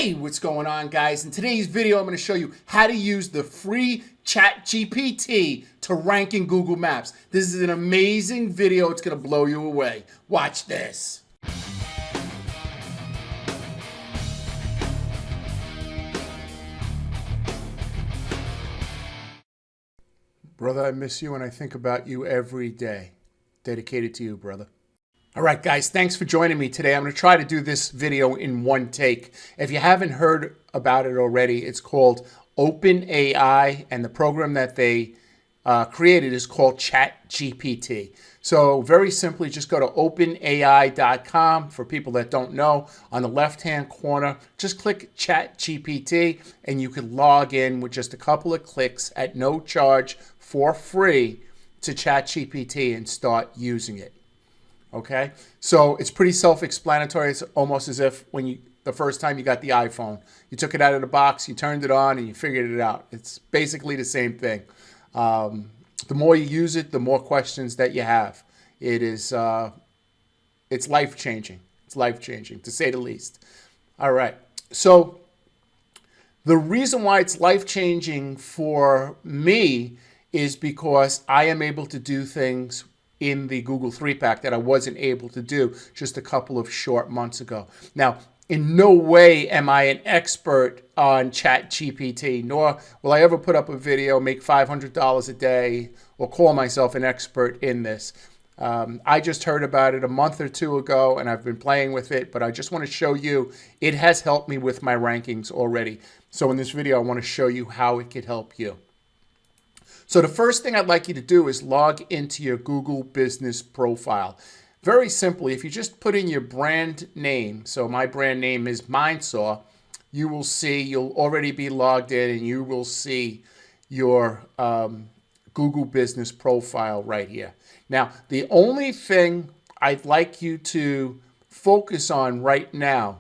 Hey, what's going on, guys? In today's video, I'm going to show you how to use the free ChatGPT to rank in Google Maps. This is an amazing video. It's going to blow you away. Watch this. Brother, I miss you and I think about you every day. Dedicated to you, brother. All right, guys, thanks for joining me today. I'm going to try to do this video in one take. If you haven't heard about it already, it's called OpenAI, and the program that they created is called ChatGPT. So very simply, just go to openai.com. For people that don't know, on the left-hand corner, just click ChatGPT, and you can log in with just a couple of clicks at no charge for free to ChatGPT and start using it. Okay, so it's pretty self-explanatory. It's almost as if when the first time you got the iPhone, you took it out of the box, you turned it on, and you figured it out. It's basically the same thing. The more you use it, the more questions that you have. It's life-changing. It's life-changing, to say the least. All right, so the reason why it's life-changing for me is because I am able to do things in the Google 3-pack that I wasn't able to do just a couple of short months ago. Now, in no way am I an expert on ChatGPT, nor will I ever put up a video, make $500 a day, or call myself an expert in this. I just heard about it a month or two ago, and I've been playing with it, but I just want to show you it has helped me with my rankings already. So in this video, I want to show you how it could help you. So the first thing I'd like you to do is log into your Google business profile. Very simply, if you just put in your brand name, so my brand name is Mindsaw, you will see, you'll already be logged in and you will see your Google business profile right here. Now, the only thing I'd like you to focus on right now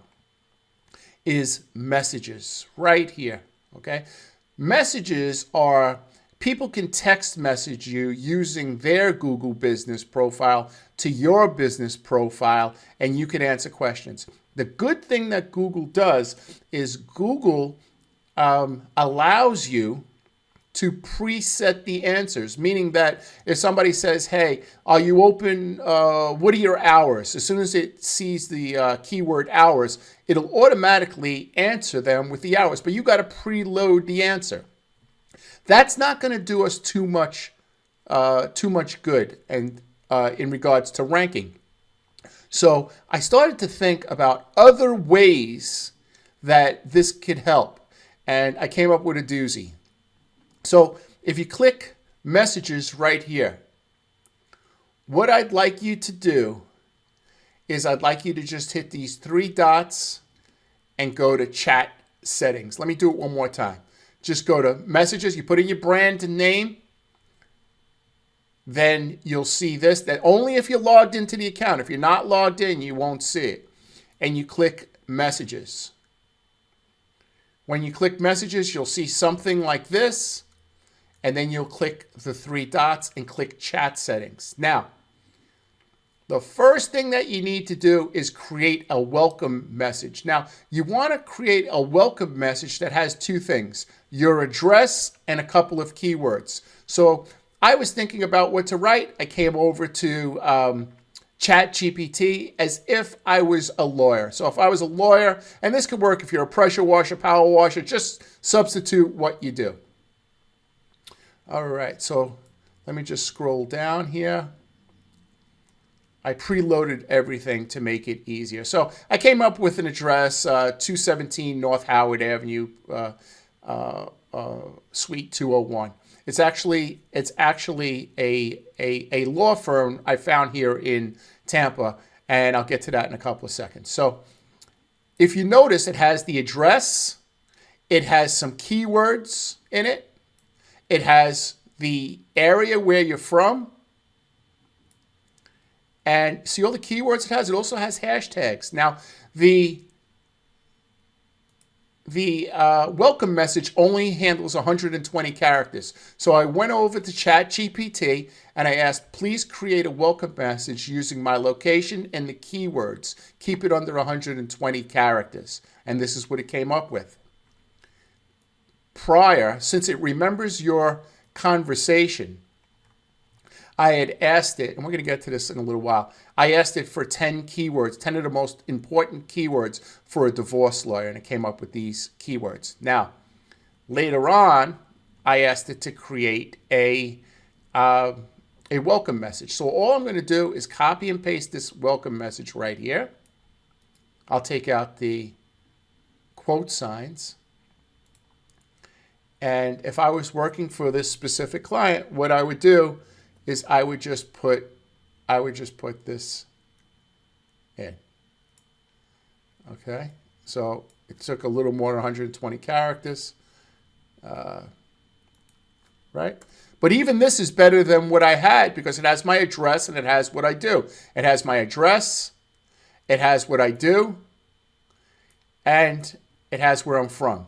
is messages right here, okay? Messages are people can text message you using their Google business profile to your business profile, and you can answer questions. The good thing that Google does is Google allows you to preset the answers, meaning that if somebody says, hey, are you open, what are your hours? As soon as it sees the keyword hours, it'll automatically answer them with the hours, but you got to preload the answer. That's not going to do us too much good and in regards to ranking. So I started to think about other ways that this could help, and I came up with a doozy. So if you click messages right here, what I'd like you to do is I'd like you to just hit these three dots and go to chat settings. Let me do it one more time. Just go to messages, you put in your brand name, then you'll see this, that only if you're logged into the account. If you're not logged in, you won't see it. And you click messages. When you click messages, you'll see something like this, and then you'll click the three dots and click chat settings. Now, the first thing that you need to do is create a welcome message. Now, you want to create a welcome message that has two things, your address and a couple of keywords. So I was thinking about what to write. I came over to ChatGPT as if I was a lawyer. So if I was a lawyer, and this could work if you're a pressure washer, power washer, just substitute what you do. All right, so let me just scroll down here. I preloaded everything to make it easier. So I came up with an address, 217 North Howard Avenue, Suite 201. It's actually a law firm I found here in Tampa, and I'll get to that in a couple of seconds. So if you notice, it has the address, it has some keywords in it, it has the area where you're from, and see all the keywords it has? It also has hashtags. Now, the welcome message only handles 120 characters. So I went over to ChatGPT and I asked, please create a welcome message using my location and the keywords. Keep it under 120 characters. And this is what it came up with. Prior, since it remembers your conversation, I had asked it, and we're going to get to this in a little while, I asked it for 10 keywords, 10 of the most important keywords for a divorce lawyer, and it came up with these keywords. Now, later on, I asked it to create a welcome message. So all I'm going to do is copy and paste this welcome message right here. I'll take out the quote signs. And if I was working for this specific client, what I would do is I would just put this in. Okay, so it took a little more than 120 characters, right? But even this is better than what I had because it has my address and it has what I do. It has my address, it has what I do, and it has where I'm from.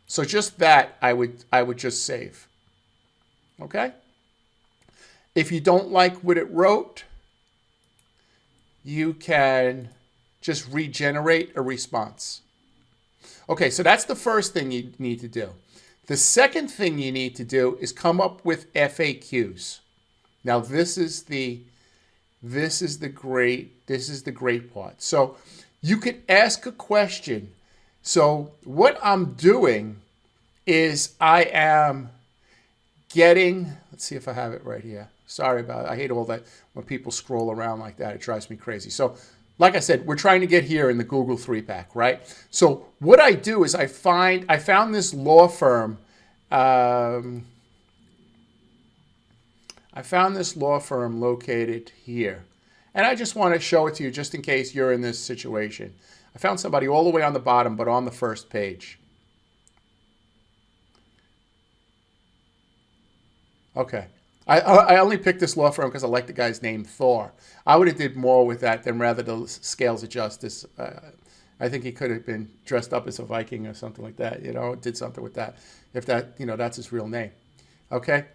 So just that I would just save. Okay? If you don't like what it wrote, you can just regenerate a response. Okay, so that's the first thing you need to do. The second thing you need to do is come up with FAQs. Now this is the great part. So you could ask a question. So what I'm doing is I am getting, let's see if I have it right here. Sorry about it. I hate all that when people scroll around like that. It drives me crazy. So like I said, we're trying to get here in the Google 3-pack, right? So what I do is I found this law firm. I found this law firm located here. And I just want to show it to you just in case you're in this situation. I found somebody all the way on the bottom, but on the first page. Okay. I only picked this law firm because I like the guy's name, Thor. I would have did more with that than rather the Scales of Justice. I think he could have been dressed up as a Viking or something like that, did something with that. If that, that's his real name. Okay.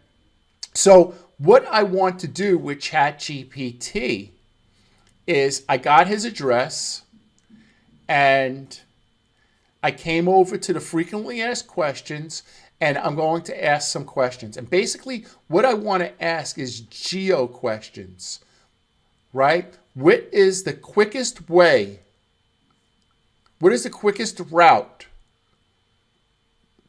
So what I want to do with ChatGPT is I got his address and I came over to the frequently asked questions and I'm going to ask some questions. And basically what I want to ask is geo questions, right? What is the quickest way? What is the quickest route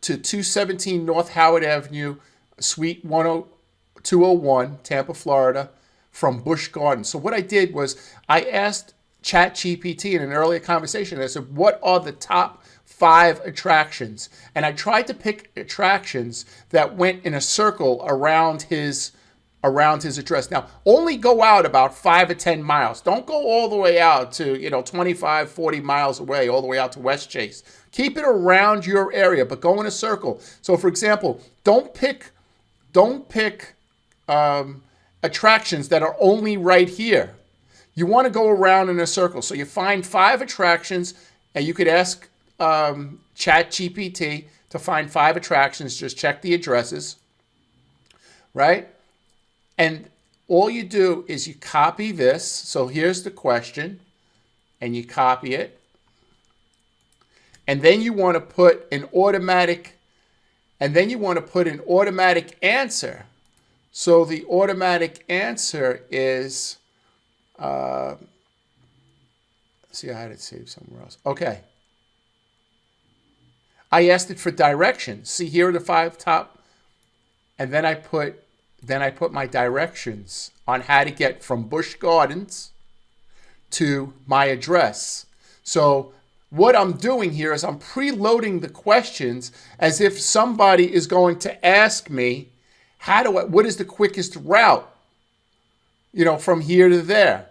to 217 North Howard Avenue, Suite 201, Tampa, Florida, from Busch Gardens? So what I did was I asked ChatGPT in an earlier conversation, I said, what are the top 5 attractions? And I tried to pick attractions that went in a circle around his address. Now, only go out about 5 or 10 miles. Don't go all the way out to, 25, 40 miles away, all the way out to West Chase. Keep it around your area, but go in a circle. So, for example, don't pick attractions that are only right here. You want to go around in a circle. So you find 5 attractions, and you could ask ChatGPT to find 5 attractions. Just check the addresses, right? And all you do is you copy this. So here's the question, and you copy it. And then you want to put an automatic, answer. So the automatic answer is, see, I had it saved somewhere else. Okay. I asked it for directions. See, here are the 5 top, and then I put my directions on how to get from Busch Gardens to my address. So what I'm doing here is I'm preloading the questions as if somebody is going to ask me, what is the quickest route, from here to there?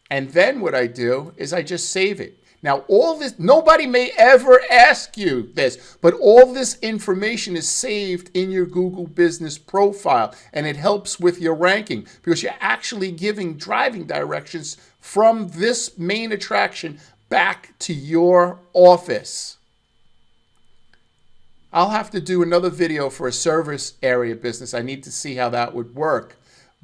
And then what I do is I just save it. Now, all this, nobody may ever ask you this, but all this information is saved in your Google business profile, and it helps with your ranking because you're actually giving driving directions from this main attraction back to your office. I'll have to do another video for a service area business. I need to see how that would work.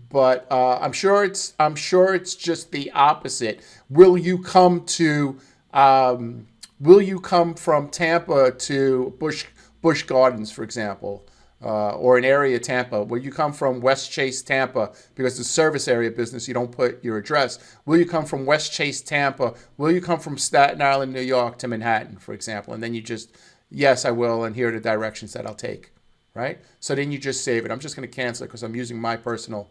But I'm sure it's just the opposite. Will you come from Tampa to Busch Gardens, for example, or an area of Tampa? Will you come from West Chase, Tampa, because it's a service area business, you don't put your address? Will you come from West Chase, Tampa? Will you come from Staten Island, New York to Manhattan, for example? And then you just, yes, I will, and here are the directions that I'll take, right? So then you just save it. I'm just going to cancel it because I'm using my personal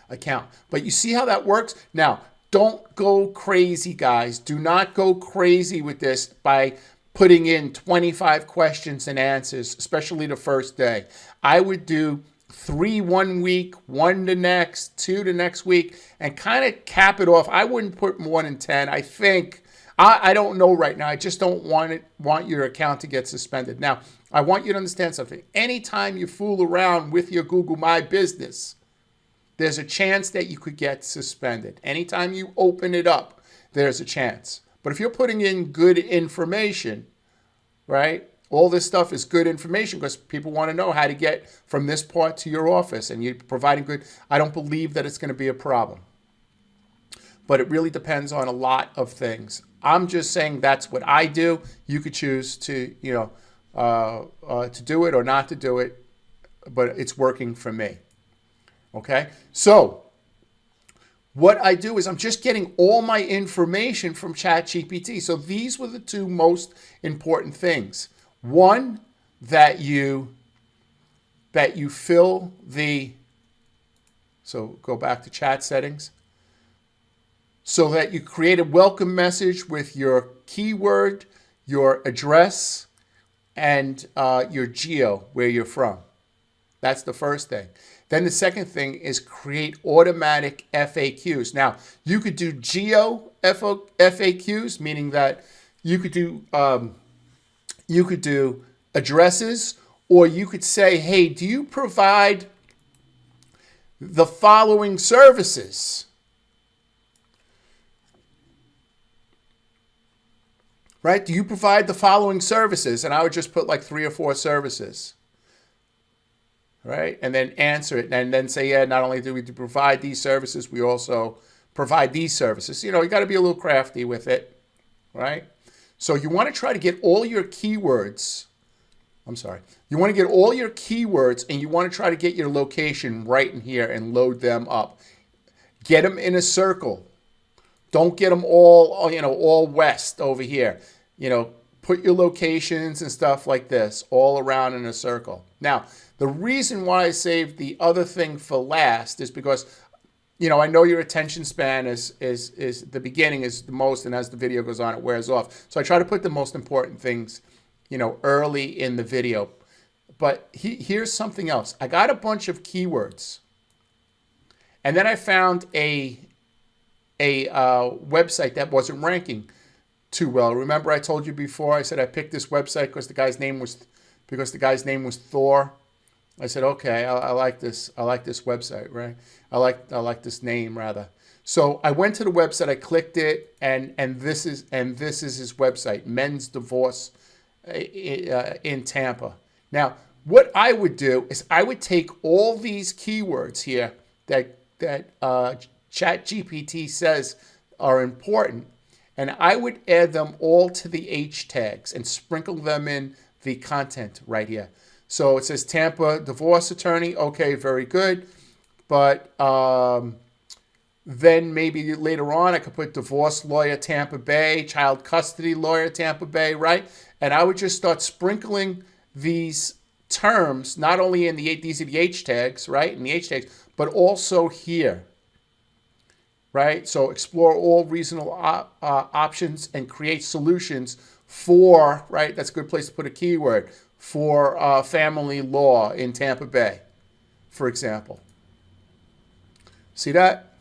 account. But you see how that works? Now, don't go crazy, guys. Do not go crazy with this by putting in 25 questions and answers, especially the first day. I would do 3 1 week, 1 the next, 2 the next week, and kind of cap it off. I wouldn't put more than 10. I think, I don't know right now. I just don't want your account to get suspended. Now, I want you to understand something. Anytime you fool around with your Google My Business, there's a chance that you could get suspended. Anytime you open it up, there's a chance. But if you're putting in good information, right, all this stuff is good information because people want to know how to get from this part to your office, and you're providing good, I don't believe that it's going to be a problem. But it really depends on a lot of things. I'm just saying that's what I do. You could choose to, to do it or not to do it, but it's working for me. Okay, so what I do is I'm just getting all my information from ChatGPT. So these were the 2 most important things. One, that you fill the, so go back to chat settings, so that you create a welcome message with your keyword, your address, and your geo, where you're from. That's the first thing. Then the second thing is create automatic FAQs. Now, you could do geo FAQs, meaning that you could do addresses, or you could say, hey, do you provide the following services? Right? Do you provide the following services? And I would just put like 3 or 4 services. Right? And then answer it, and then say, yeah, not only do we provide these services, we also provide these services. You got to be a little crafty with it, right? So you want to try to get all your keywords. You want to get all your keywords, and you want to try to get your location right in here and load them up. Get them in a circle. Don't get them all west over here. Put your locations and stuff like this all around in a circle. Now, the reason why I saved the other thing for last is because, I know your attention span is the beginning is the most, and as the video goes on, it wears off. So I try to put the most important things, early in the video. But here's something else. I got a bunch of keywords, and then I found a website that wasn't ranking too well. Remember I told you before, I said I picked this website because the guy's name was Thor. I said, okay, I like this. I like this website, right? I like this name rather. So I went to the website, I clicked it, and this is his website, Men's Divorce in Tampa. Now, what I would do is I would take all these keywords here that ChatGPT says are important, and I would add them all to the H tags and sprinkle them in the content right here. So it says Tampa divorce attorney. Okay, very good. But then maybe later on I could put divorce lawyer Tampa Bay, child custody lawyer Tampa Bay, right? And I would just start sprinkling these terms, not only in these are the H tags, right? In the H tags, but also here, right? So explore all reasonable options and create solutions for, right? That's a good place to put a keyword, for family law in Tampa Bay, for example. See that?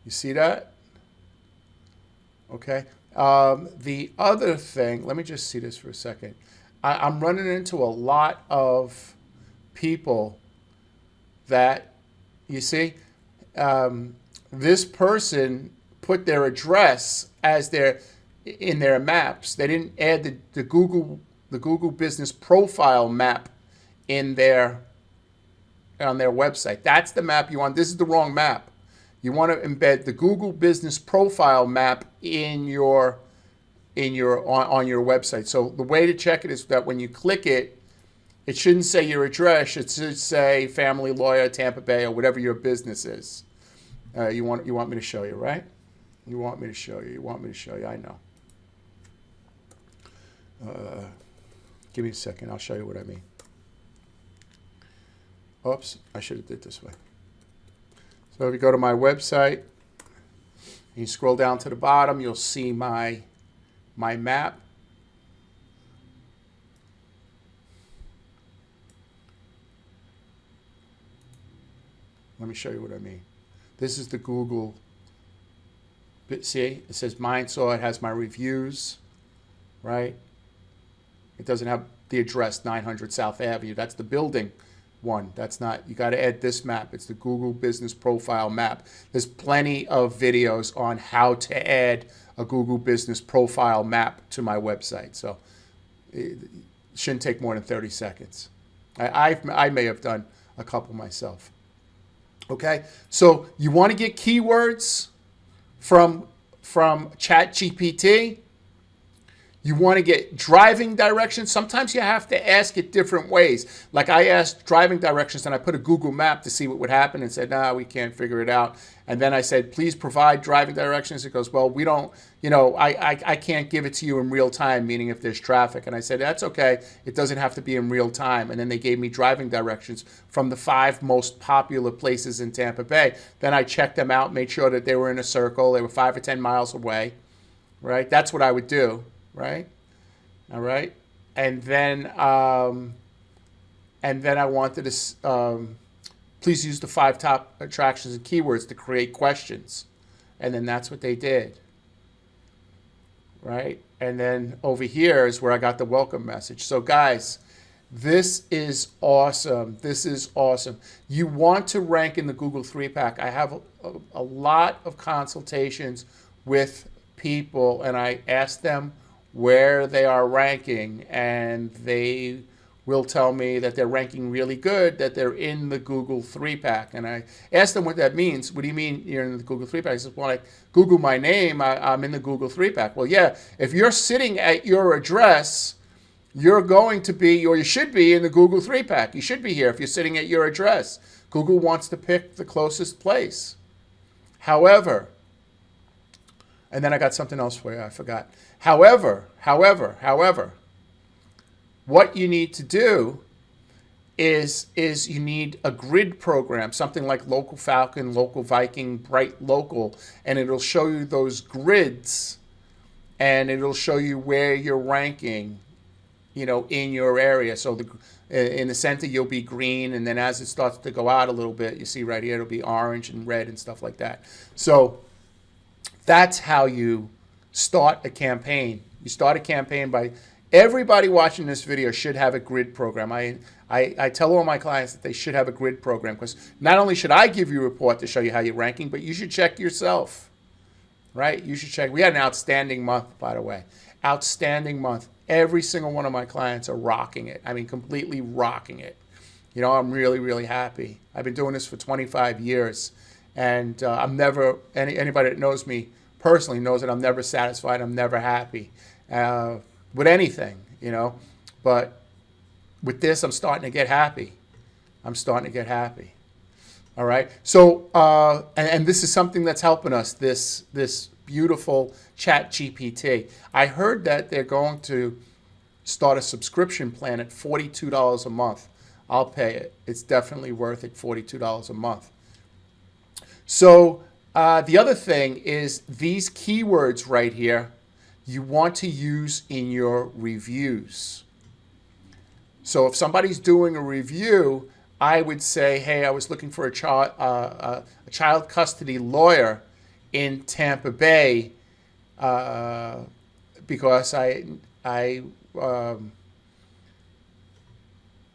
You see that? Okay. The other thing, let me just see this for a second. I'm running into a lot of people that, you see, this person put their address as their in their maps. They didn't add the Google Business Profile map in their on their website. That's the map you want. This is the wrong map. You want to embed the Google Business Profile map in your on your website. So the way to check it is that when you click it, it shouldn't say your address. It should say Family Lawyer, Tampa Bay, or whatever your business is. You want me to show you, right? You want me to show you. You want me to show you. I know. Give me a second. I'll show you what I mean. Oops, I should have did this way. So if you go to my website, you scroll down to the bottom, you'll see my map. Let me show you what I mean. This is the Google. See, it says Mindsaw. It has my reviews, right? It doesn't have the address 900 South Avenue. That's the building one. That's not, you got to add this map. It's the Google Business Profile map. There's plenty of videos on how to add a Google Business Profile map to my website. So it shouldn't take more than 30 seconds. I may have done a couple myself. Okay, so you want to get keywords from ChatGPT. You want to get driving directions. Sometimes you have to ask it different ways. Like I asked driving directions and I put a Google map to see what would happen and said, nah, we can't figure it out. And then I said, please provide driving directions. It goes, well, we don't, I can't give it to you in real time, meaning if there's traffic. And I said, that's okay. It doesn't have to be in real time. And then they gave me driving directions from the 5 most popular places in Tampa Bay. Then I checked them out, made sure that they were in a circle. They were 5 or 10 miles away, right? That's what I would do. Right, all right, and then I wanted to please use the 5 top attractions and keywords to create questions, and then that's what they did. Right, and then over here is where I got the welcome message. So guys, this is awesome. This is awesome. You want to rank in the Google 3-pack. I have a lot of consultations with people, and I ask them where they are ranking, and they will tell me that they're ranking really good, that they're in the Google 3-pack. And I ask them what that means. What do you mean you're in the Google 3-pack? I said, well, I Google my name, I'm in the Google 3-pack. Well, yeah, if you're sitting at your address, you're going to be, or you should be, in the Google 3-pack. You should be here if you're sitting at your address. Google wants to pick the closest place. However, and then I got something else for you, I forgot. However, what you need to do is you need a grid program, something like Local Falcon, Local Viking, Bright Local, and it'll show you those grids, and it'll show you where you're ranking, in your area. So in the center, you'll be green, and then as it starts to go out a little bit, you see right here, it'll be orange and red and stuff like that. So that's how you start a campaign. You start a campaign by, everybody watching this video should have a grid program. I tell all my clients that they should have a grid program, because not only should I give you a report to show you how you're ranking, but you should check yourself, right? You should check. We had an outstanding month, by the way. Outstanding month. Every single one of my clients are rocking it. I mean, completely rocking it. I'm really, really happy. I've been doing this for 25 years. And I'm never, anybody that knows me personally knows that I'm never satisfied. I'm never happy with anything, But with this, I'm starting to get happy. All right. So, and this is something that's helping us, this beautiful ChatGPT. I heard that they're going to start a subscription plan at $42 a month. I'll pay it. It's definitely worth it, $42 a month. So the other thing is these keywords right here, you want to use in your reviews. So if somebody's doing a review, I would say, hey, I was looking for a child custody lawyer in Tampa Bay because I don't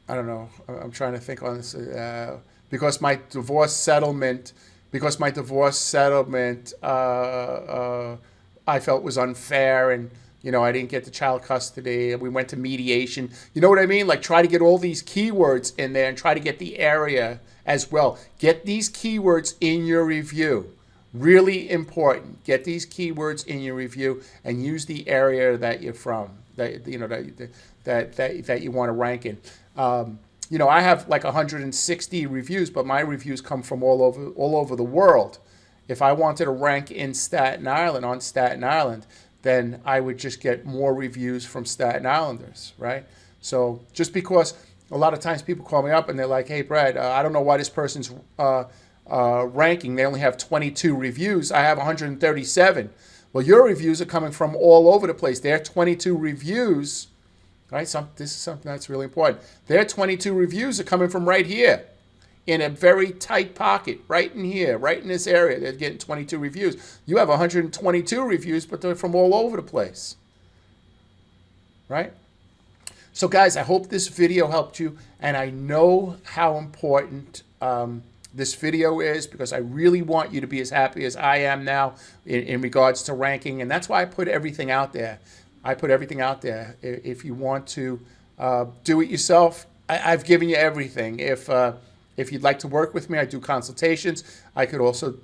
know. I'm trying to think on this. Because my divorce settlement, I I felt was unfair, and I didn't get the child custody, and we went to mediation. You know what I mean? Like, try to get all these keywords in there and try to get the area as well. Get these keywords in your review. Really important. Get these keywords in your review and use the area that you're from, that you want to rank in. I have like 160 reviews, but my reviews come from all over the world. If I wanted to rank in Staten Island, on Staten Island, then I would just get more reviews from Staten Islanders, right? So just because a lot of times people call me up and they're like, hey, Brad, I don't know why this person's ranking. They only have 22 reviews. I have 137. Well, your reviews are coming from all over the place. Their 22 reviews, right? This is something that's really important. Their 22 reviews are coming from right here in a very tight pocket, right in here, right in this area. They're getting 22 reviews. You have 122 reviews, but they're from all over the place, right? So guys, I hope this video helped you, and I know how important this video is, because I really want you to be as happy as I am now in regards to ranking, and that's why I put everything out there. I put everything out there. If you want to do it yourself, I've given you everything. If you'd like to work with me, I do consultations. I could also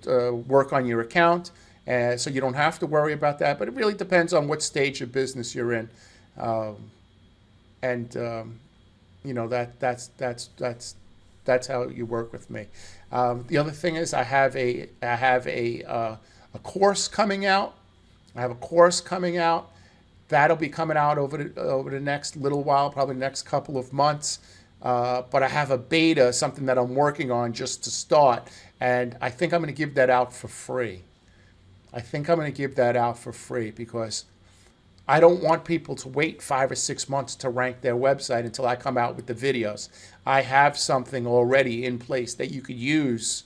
work on your account, so you don't have to worry about that. But it really depends on what stage of business you're in, that's how you work with me. The other thing is I have a course coming out. I have a course coming out. That'll be coming out over the next little while, probably the next couple of months. But I have a beta, something that I'm working on just to start, and I think I'm going to give that out for free. Because I don't want people to wait 5 or 6 months to rank their website until I come out with the videos. I have something already in place that you could use,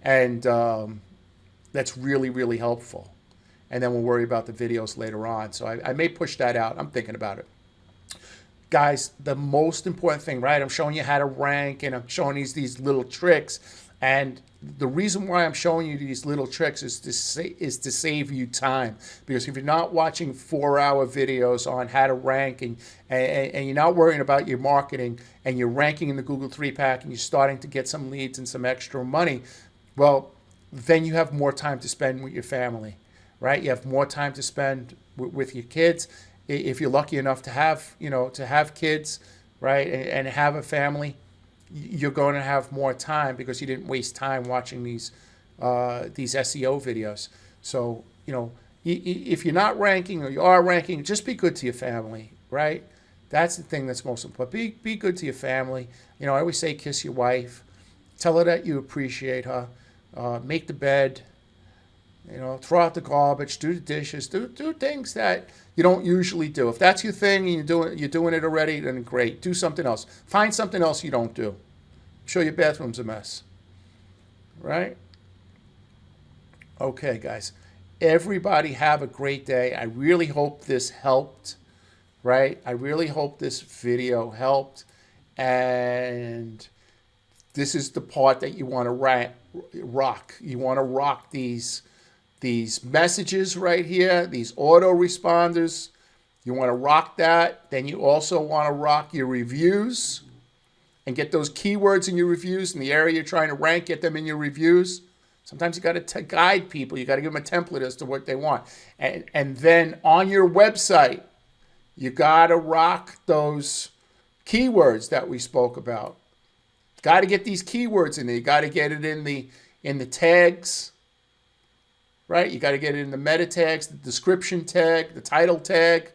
and that's really, really helpful. And then we'll worry about the videos later on. So I may push that out. I'm thinking about it. Guys, the most important thing, right? I'm showing you how to rank, and I'm showing these little tricks. And the reason why I'm showing you these little tricks is to save you time. Because if you're not watching 4-hour videos on how to rank, and you're not worrying about your marketing, and you're ranking in the Google 3-pack, and you're starting to get some leads and some extra money, well, then you have more time to spend with your family, right? You have more time to spend with your kids. If you're lucky enough to have kids, right, and have a family, you're going to have more time because you didn't waste time watching these SEO videos. So, if you're not ranking or you are ranking, just be good to your family, right? That's the thing that's most important. Be good to your family. I always say kiss your wife. Tell her that you appreciate her. Make the bed. Throw out the garbage, do the dishes, do things that you don't usually do. If that's your thing and you're doing it already, then great. Do something else. Find something else you don't do. I'm sure your bathroom's a mess, right? Okay, guys. Everybody have a great day. I really hope this helped, right? I really hope this video helped. And this is the part that you want to rock. You want to rock these messages right here, these autoresponders. You want to rock that. Then you also want to rock your reviews and get those keywords in your reviews in the area you're trying to rank, get them in your reviews. Sometimes you got to guide people. You got to give them a template as to what they want. And then on your website, you got to rock those keywords that we spoke about. Got to get these keywords in there. You got to get it in the tags, right? You got to get it in the meta tags, the description tag, the title tag.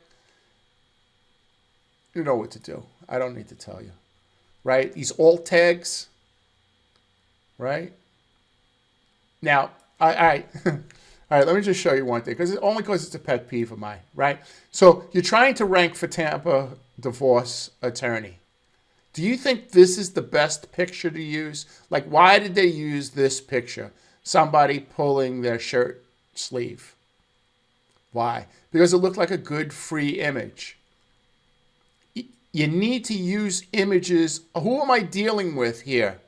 You know what to do. I don't need to tell you, right? These alt tags, right? Now, all right, let me just show you one thing, because it's a pet peeve of mine, right? So you're trying to rank for Tampa divorce attorney. Do you think this is the best picture to use? Like, why did they use this picture? Somebody pulling their shirt sleeve. Why? Because it looked like a good free image. You need to use images. Who am I dealing with here?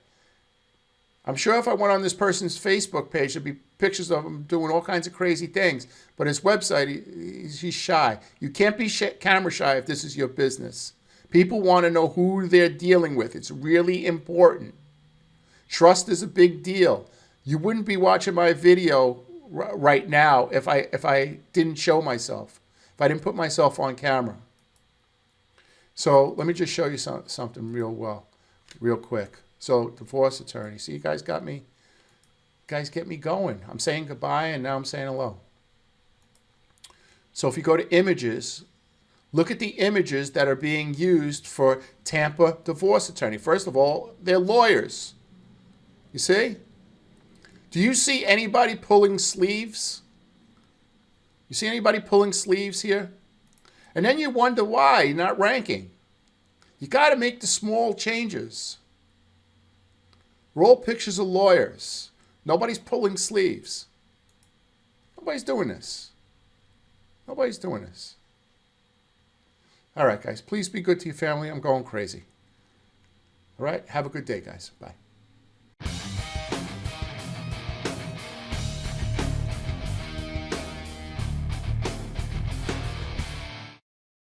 I'm sure if I went on this person's Facebook page, there'd be pictures of him doing all kinds of crazy things. But his website, he's shy. You can't be camera shy if this is your business. People want to know who they're dealing with. It's really important. Trust is a big deal. You wouldn't be watching my video right now if I didn't show myself, if I didn't put myself on camera. So let me just show you something real quick. So divorce attorney. See, you guys got me. You guys get me going. I'm saying goodbye and now I'm saying hello. So if you go to images, look at the images that are being used for Tampa divorce attorney. First of all, they're lawyers. You see? Do you see anybody pulling sleeves? You see anybody pulling sleeves here? And then you wonder why you're not ranking. You got to make the small changes. We're all pictures of lawyers. Nobody's pulling sleeves. Nobody's doing this. Nobody's doing this. All right, guys. Please be good to your family. I'm going crazy. All right? Have a good day, guys. Bye.